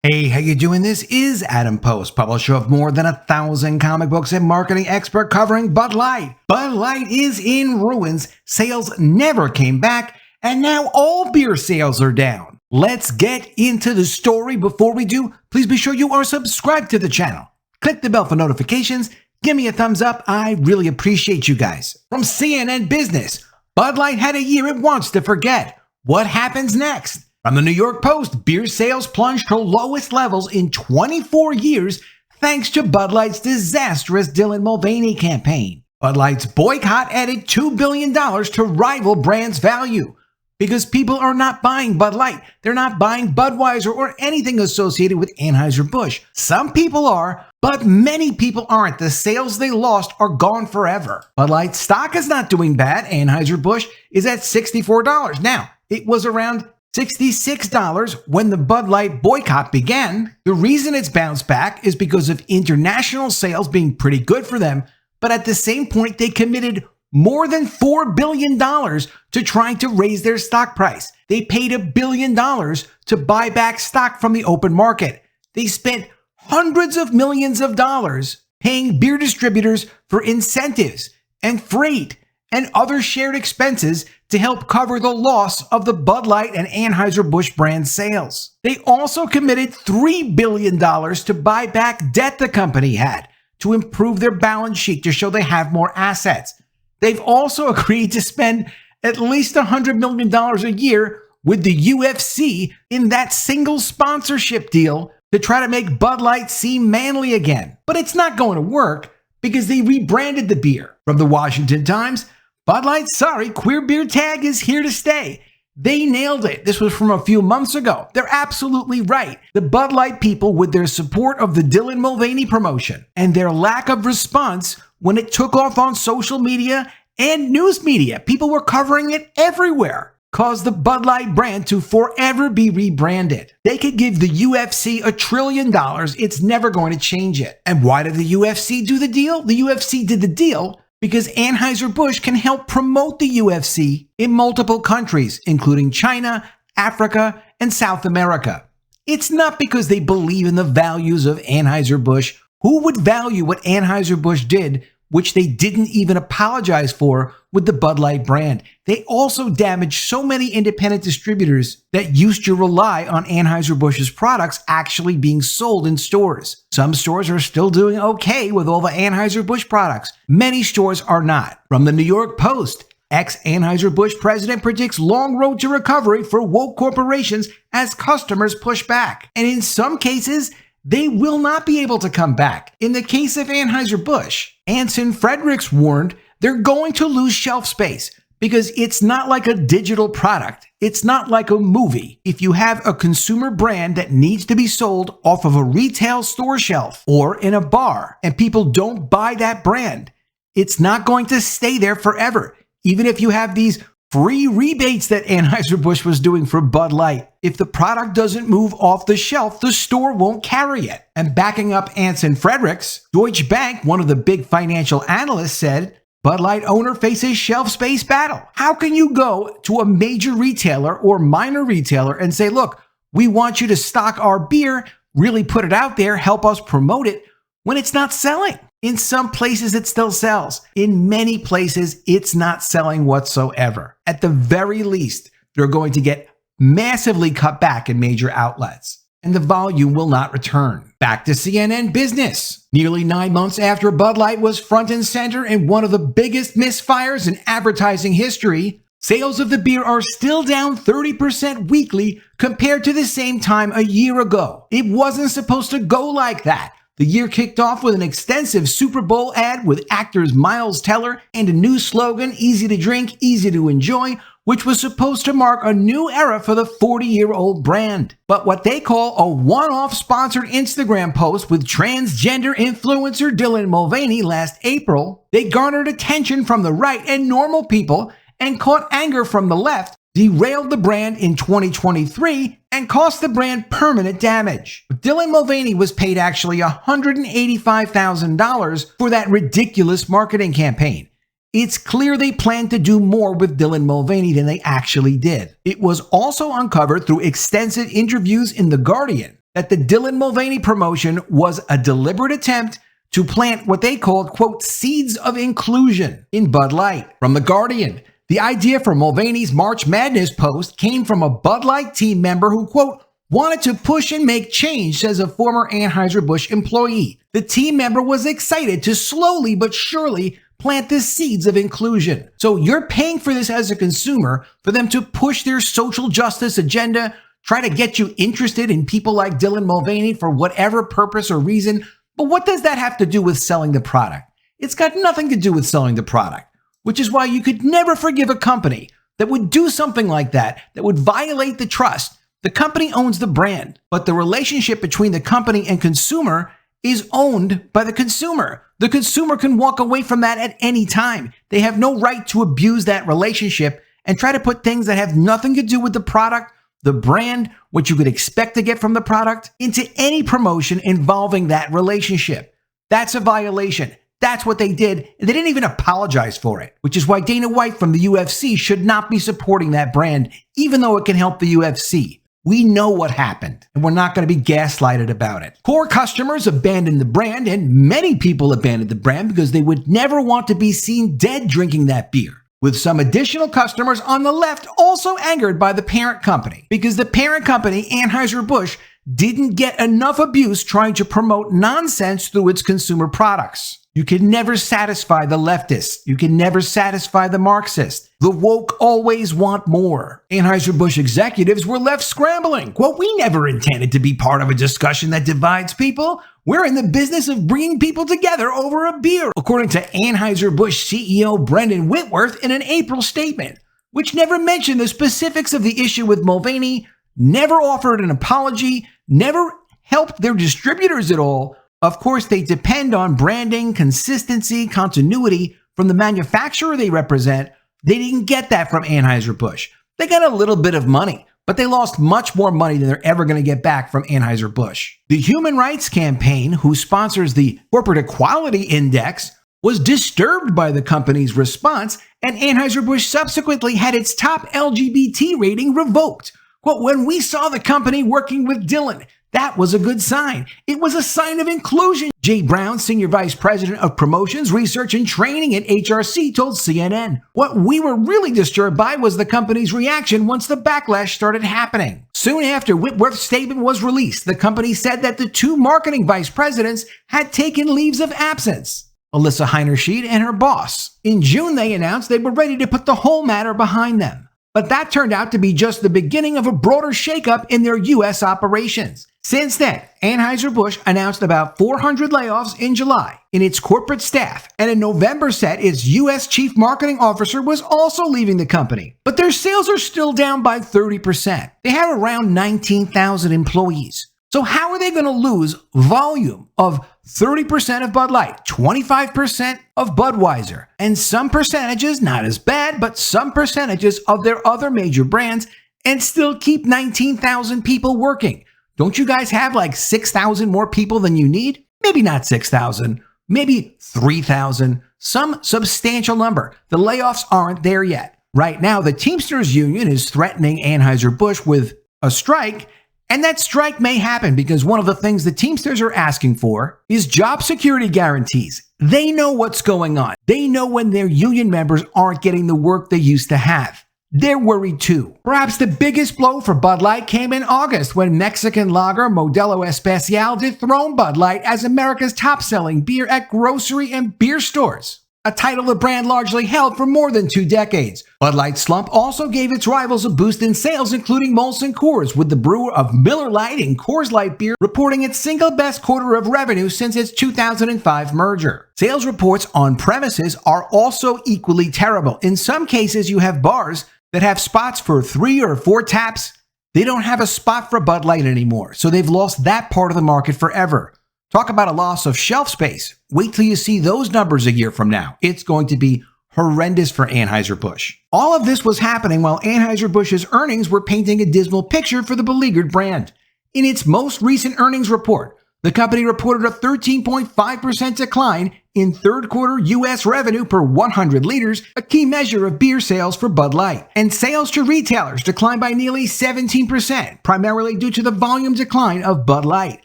Hey, how you doing? This is Adam Post, publisher of more than 1,000 comic books and marketing expert covering Bud Light. Bud Light is in ruins, sales never came back, and now all beer sales are down. Let's get into the story. Before we do, please be sure you are subscribed to the channel. Click the bell for notifications. Give me a thumbs up. I really appreciate you guys. From CNN Business, Bud Light had a year it wants to forget. What happens next? From the New York Post, beer sales plunged to lowest levels in 24 years thanks to Bud Light's disastrous Dylan Mulvaney campaign. Bud Light's boycott added $2 billion to rival brands' value because people are not buying Bud Light. They're not buying Budweiser or anything associated with Anheuser-Busch. Some people are, but many people aren't. The sales they lost are gone forever. Bud Light stock is not doing bad. Anheuser-Busch is at $64. Now, it was around $66 when the Bud Light boycott began. The reason it's bounced back is because of international sales being pretty good for them, but at the same point, they committed more than $4 billion to trying to raise their stock price. They paid $1 billion to buy back stock from the open market. They spent hundreds of millions of dollars paying beer distributors for incentives and freight and other shared expenses to help cover the loss of the Bud Light and Anheuser-Busch brand sales. They also committed $3 billion to buy back debt the company had to improve their balance sheet to show they have more assets. They've also agreed to spend at least $100 million a year with the UFC in that single sponsorship deal to try to make Bud Light seem manly again. But it's not going to work because they rebranded the beer. From the Washington Times, Bud Light's sorry, queer beer tag is here to stay. They nailed it. This was from a few months ago. They're absolutely right. The Bud Light people, with their support of the Dylan Mulvaney promotion and their lack of response when it took off on social media and news media, people were covering it everywhere, caused the Bud Light brand to forever be rebranded. They could give the UFC $1 trillion. It's never going to change it. And why did the UFC do the deal? The UFC did the deal because Anheuser-Busch can help promote the UFC in multiple countries, including China, Africa, and South America. It's not because they believe in the values of Anheuser-Busch. Who would value what Anheuser-Busch did, which they didn't even apologize for with the Bud Light brand? They also damaged so many independent distributors that used to rely on Anheuser-Busch's products actually being sold in stores. Some stores are still doing okay with all the Anheuser-Busch products. Many stores are not. From the New York Post, ex-Anheuser-Busch president predicts long road to recovery for woke corporations as customers push back. And in some cases, they will not be able to come back. In the case of Anheuser-Busch, Anson Fredericks warned they're going to lose shelf space because it's not like a digital product. It's not like a movie. If you have a consumer brand that needs to be sold off of a retail store shelf or in a bar and people don't buy that brand, it's not going to stay there forever. Even if you have these free rebates that Anheuser-Busch was doing for Bud Light. If the product doesn't move off the shelf, the store won't carry it. And backing up Anson Fredericks, Deutsche Bank, one of the big financial analysts, said, Bud Light owner faces shelf space battle. How can you go to a major retailer or minor retailer and say, look, we want you to stock our beer, really put it out there, help us promote it, when it's not selling? In some places, it still sells. In many places, it's not selling whatsoever. At the very least, they're going to get massively cut back in major outlets, and the volume will not return. Back to CNN Business. Nearly 9 months after Bud Light was front and center in one of the biggest misfires in advertising history, sales of the beer are still down 30% weekly compared to the same time a year ago. It wasn't supposed to go like that. The year kicked off with an extensive Super Bowl ad with actors Miles Teller and a new slogan, easy to drink, easy to enjoy, which was supposed to mark a new era for the 40-year-old brand. But what they call a one-off sponsored Instagram post with transgender influencer Dylan Mulvaney last April, they garnered attention from the right and normal people and caught anger from the left, derailed the brand in 2023, and cost the brand permanent damage. Dylan Mulvaney was paid actually $185,000 for that ridiculous marketing campaign. It's clear they planned to do more with Dylan Mulvaney than they actually did. It was also uncovered through extensive interviews in The Guardian. that the Dylan Mulvaney promotion was a deliberate attempt to plant what they called, quote, seeds of inclusion in Bud Light. From The Guardian, the idea for Mulvaney's March Madness post came from a Bud Light team member who, quote, wanted to push and make change, says a former Anheuser-Busch employee. The team member was excited to slowly but surely plant the seeds of inclusion. So you're paying for this as a consumer for them to push their social justice agenda, try to get you interested in people like Dylan Mulvaney for whatever purpose or reason. But what does that have to do with selling the product? It's got nothing to do with selling the product, which is why you could never forgive a company that would do something like that would violate the trust. The company owns the brand, but the relationship between the company and consumer is owned by the consumer. The consumer can walk away from that at any time. They have no right to abuse that relationship and try to put things that have nothing to do with the product, the brand, what you could expect to get from the product, into any promotion involving that relationship. That's a violation. That's what they did, and they didn't even apologize for it, which is why Dana White from the UFC should not be supporting that brand, even though it can help the UFC. We know what happened, and we're not going to be gaslighted about it. Core customers abandoned the brand, and many people abandoned the brand because they would never want to be seen dead drinking that beer. With some additional customers on the left also angered by the parent company, because the parent company, Anheuser-Busch, didn't get enough abuse trying to promote nonsense through its consumer products. You can never satisfy the leftists. You can never satisfy the Marxists. The woke always want more. Anheuser-Busch executives were left scrambling. Quote, we never intended to be part of a discussion that divides people. We're in the business of bringing people together over a beer, according to Anheuser-Busch CEO Brendan Whitworth in an April statement, which never mentioned the specifics of the issue with Mulvaney, never offered an apology, never helped their distributors at all. Of course, they depend on branding, consistency, continuity from the manufacturer they represent. They didn't get that from Anheuser-Busch. They got a little bit of money, but they lost much more money than they're ever going to get back from Anheuser-Busch. The Human Rights Campaign, who sponsors the Corporate Equality Index, was disturbed by the company's response, and Anheuser-Busch subsequently had its top LGBT rating revoked. Quote, when we saw the company working with Dylan, that was a good sign. It was a sign of inclusion. Jay Brown, Senior Vice President of Promotions, Research, and Training at HRC, told CNN. What we were really disturbed by was the company's reaction once the backlash started happening. Soon after Whitworth's statement was released, the company said that the two marketing vice presidents had taken leaves of absence, Alyssa Heinerschied and her boss. In June, they announced they were ready to put the whole matter behind them. But that turned out to be just the beginning of a broader shakeup in their U.S. operations. Since then, Anheuser-Busch announced about 400 layoffs in July in its corporate staff, and in November said its U.S. chief marketing officer was also leaving the company. But their sales are still down by 30%. They have around 19,000 employees. So how are they going to lose volume of 30% of Bud Light, 25% of Budweiser, and some percentages, not as bad, but some percentages of their other major brands, and still keep 19,000 people working? Don't you guys have like 6,000 more people than you need? Maybe not 6,000, maybe 3,000, some substantial number. The layoffs aren't there yet. Right now, the Teamsters Union is threatening Anheuser-Busch with a strike, and that strike may happen because one of the things the Teamsters are asking for is job security guarantees. They know what's going on. They know when their union members aren't getting the work they used to have. They're worried too. Perhaps the biggest blow for Bud Light came in August when Mexican lager Modelo Especial dethroned Bud Light as America's top-selling beer at grocery and beer stores, a title the brand largely held for more than 2 decades. Bud Light's slump also gave its rivals a boost in sales, including Molson Coors, with the brewer of Miller Lite and Coors Light beer reporting its single best quarter of revenue since its 2005 merger. Sales reports on premises are also equally terrible. In some cases, you have bars that have spots for 3 or 4 taps. They don't have a spot for Bud Light anymore, so they've lost that part of the market forever. Talk about a loss of shelf space. Wait till you see those numbers a year from now. It's going to be horrendous for Anheuser-Busch. All of this was happening while Anheuser-Busch's earnings were painting a dismal picture for the beleaguered brand. In its most recent earnings report, the company reported a 13.5% decline in third quarter U.S. revenue per 100 liters, a key measure of beer sales for Bud Light. And sales to retailers declined by nearly 17%, primarily due to the volume decline of Bud Light.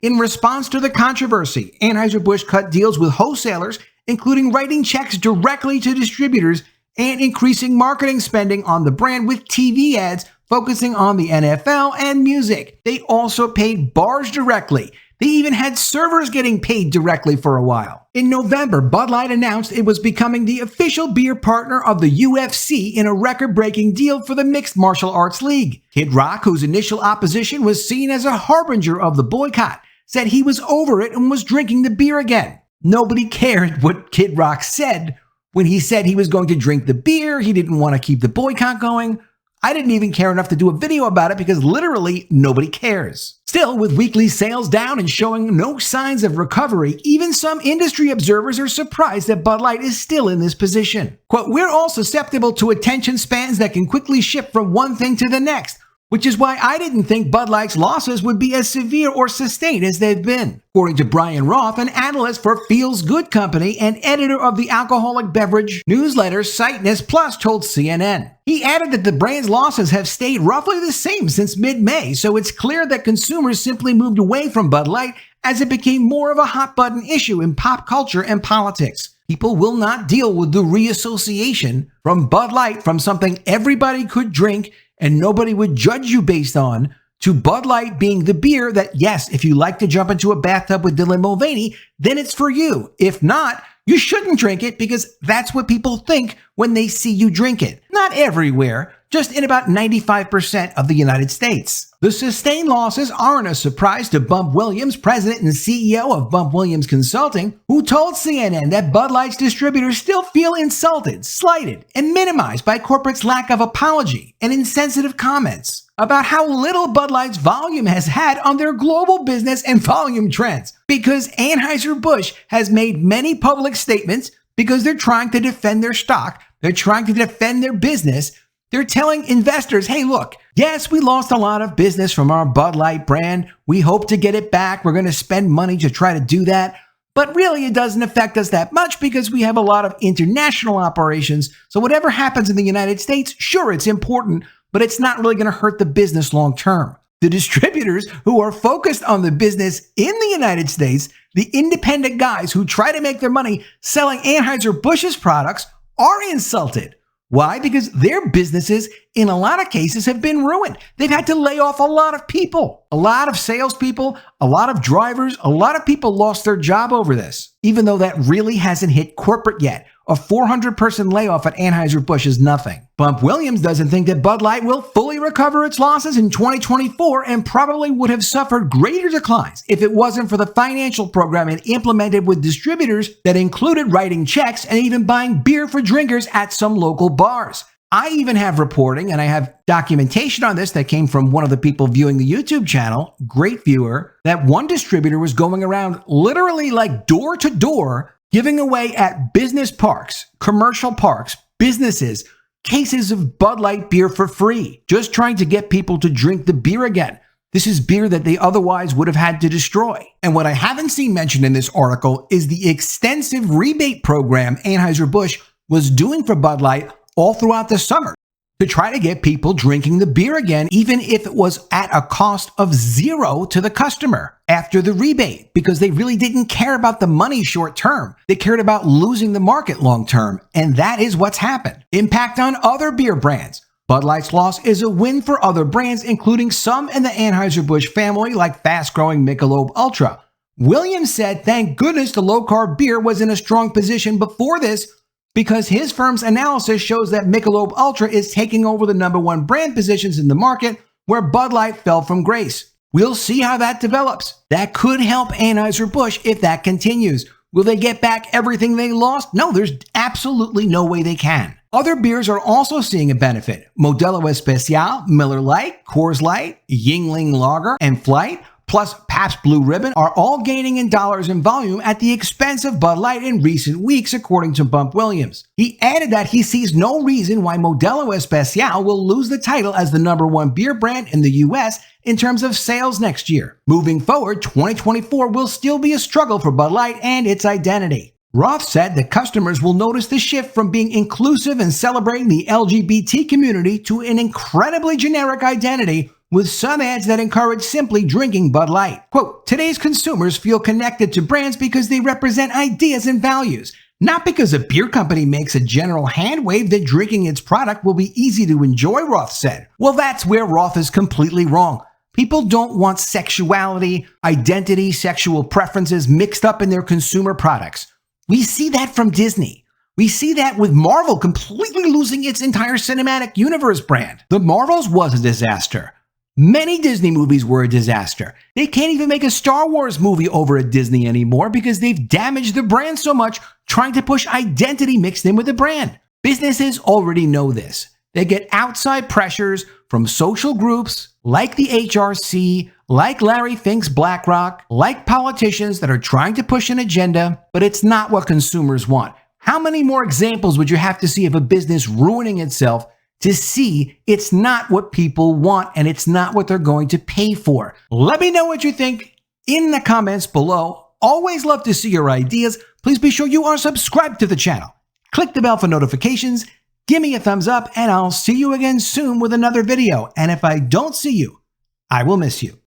In response to the controversy, Anheuser-Busch cut deals with wholesalers, including writing checks directly to distributors and increasing marketing spending on the brand with TV ads focusing on the NFL and music. They also paid bars directly. They even had servers getting paid directly for a while. In November, Bud Light announced it was becoming the official beer partner of the UFC in a record-breaking deal for the Mixed Martial Arts League. Kid Rock, whose initial opposition was seen as a harbinger of the boycott, said he was over it and was drinking the beer again. Nobody cared what Kid Rock said when he said he was going to drink the beer. He didn't want to keep the boycott going. I didn't even care enough to do a video about it because literally nobody cares. Still, with weekly sales down and showing no signs of recovery, even some industry observers are surprised that Bud Light is still in this position. Quote, "We're all susceptible to attention spans that can quickly shift from one thing to the next, which is why I didn't think Bud Light's losses would be as severe or sustained as they've been," according to Brian Roth, an analyst for Feels Good Company and editor of the alcoholic beverage newsletter Sightness Plus, told CNN. He added that the brand's losses have stayed roughly the same since mid-May, so it's clear that consumers simply moved away from Bud Light as it became more of a hot-button issue in pop culture and politics. People will not deal with the reassociation from Bud Light from something everybody could drink and nobody would judge you based on, to Bud Light being the beer that, yes, if you like to jump into a bathtub with Dylan Mulvaney, then it's for you. If not, you shouldn't drink it because that's what people think when they see you drink it. Not everywhere, just in about 95% of the United States. The sustained losses aren't a surprise to Bump Williams, president and CEO of Bump Williams Consulting, who told CNN that Bud Light's distributors still feel insulted, slighted, and minimized by corporate's lack of apology and insensitive comments about how little Bud Light's volume has had on their global business and volume trends, because Anheuser-Busch has made many public statements because they're trying to defend their stock, they're trying to defend their business. They're telling investors, hey, look, yes, we lost a lot of business from our Bud Light brand. We hope to get it back. We're going to spend money to try to do that. But really, it doesn't affect us that much because we have a lot of international operations. So whatever happens in the United States, sure, it's important, but it's not really going to hurt the business long term. The distributors who are focused on the business in the United States, the independent guys who try to make their money selling Anheuser-Busch's products, are insulted. Why? Because their businesses, in a lot of cases, have been ruined. They've had to lay off a lot of people, a lot of salespeople, a lot of drivers, a lot of people lost their job over this, even though that really hasn't hit corporate yet. A 400-person layoff at Anheuser-Busch is nothing. Bump Williams doesn't think that Bud Light will fully recover its losses in 2024 and probably would have suffered greater declines if it wasn't for the financial program it implemented with distributors that included writing checks and even buying beer for drinkers at some local bars. I even have reporting, and I have documentation on this that came from one of the people viewing the YouTube channel, great viewer, that one distributor was going around literally like door to door giving away at business parks, commercial parks, businesses, cases of Bud Light beer for free, just trying to get people to drink the beer again. This is beer that they otherwise would have had to destroy. And what I haven't seen mentioned in this article is the extensive rebate program Anheuser-Busch was doing for Bud Light all throughout the summer to try to get people drinking the beer again, even if it was at a cost of zero to the customer after the rebate, because they really didn't care about the money short term. They cared about losing the market long term. And that is what's happened. Impact on other beer brands. Bud Light's loss is a win for other brands, including some in the Anheuser-Busch family, like fast-growing Michelob Ultra. Williams said, thank goodness the low-carb beer was in a strong position before this, because his firm's analysis shows that Michelob Ultra is taking over the #1 brand positions in the market, where Bud Light fell from grace. We'll see how that develops. That could help Anheuser-Busch if that continues. Will they get back everything they lost? No, there's absolutely no way they can. Other beers are also seeing a benefit. Modelo Especial, Miller Lite, Coors Light, Yingling Lager, and Flight, plus Pabst Blue Ribbon are all gaining in dollars and volume at the expense of Bud Light in recent weeks, according to Bump Williams. He added that he sees no reason why Modelo Especial will lose the title as the #1 beer brand in the U.S. in terms of sales next year. Moving forward, 2024 will still be a struggle for Bud Light and its identity. Roth said that customers will notice the shift from being inclusive and celebrating the LGBT community to an incredibly generic identity with some ads that encourage simply drinking Bud Light. Quote, today's consumers feel connected to brands because they represent ideas and values, not because a beer company makes a general hand wave that drinking its product will be easy to enjoy, Roth said. Well, that's where Roth is completely wrong. People don't want sexuality, identity, sexual preferences mixed up in their consumer products. We see that from Disney. We see that with Marvel completely losing its entire cinematic universe brand. The Marvels was a disaster. Many Disney movies were a disaster. They can't even make a Star Wars movie over at Disney anymore because they've damaged the brand so much trying to push identity mixed in with the brand. Businesses already know this. They get outside pressures from social groups like the HRC, like Larry Fink's BlackRock, like politicians that are trying to push an agenda, but it's not what consumers want. How many more examples would you have to see of a business ruining itself to see it's not what people want and it's not what they're going to pay for? Let me know what you think in the comments below. Always love to see your ideas. Please be sure you are subscribed to the channel. Click the bell for notifications. Give me a thumbs up and I'll see you again soon with another video. And if I don't see you, I will miss you.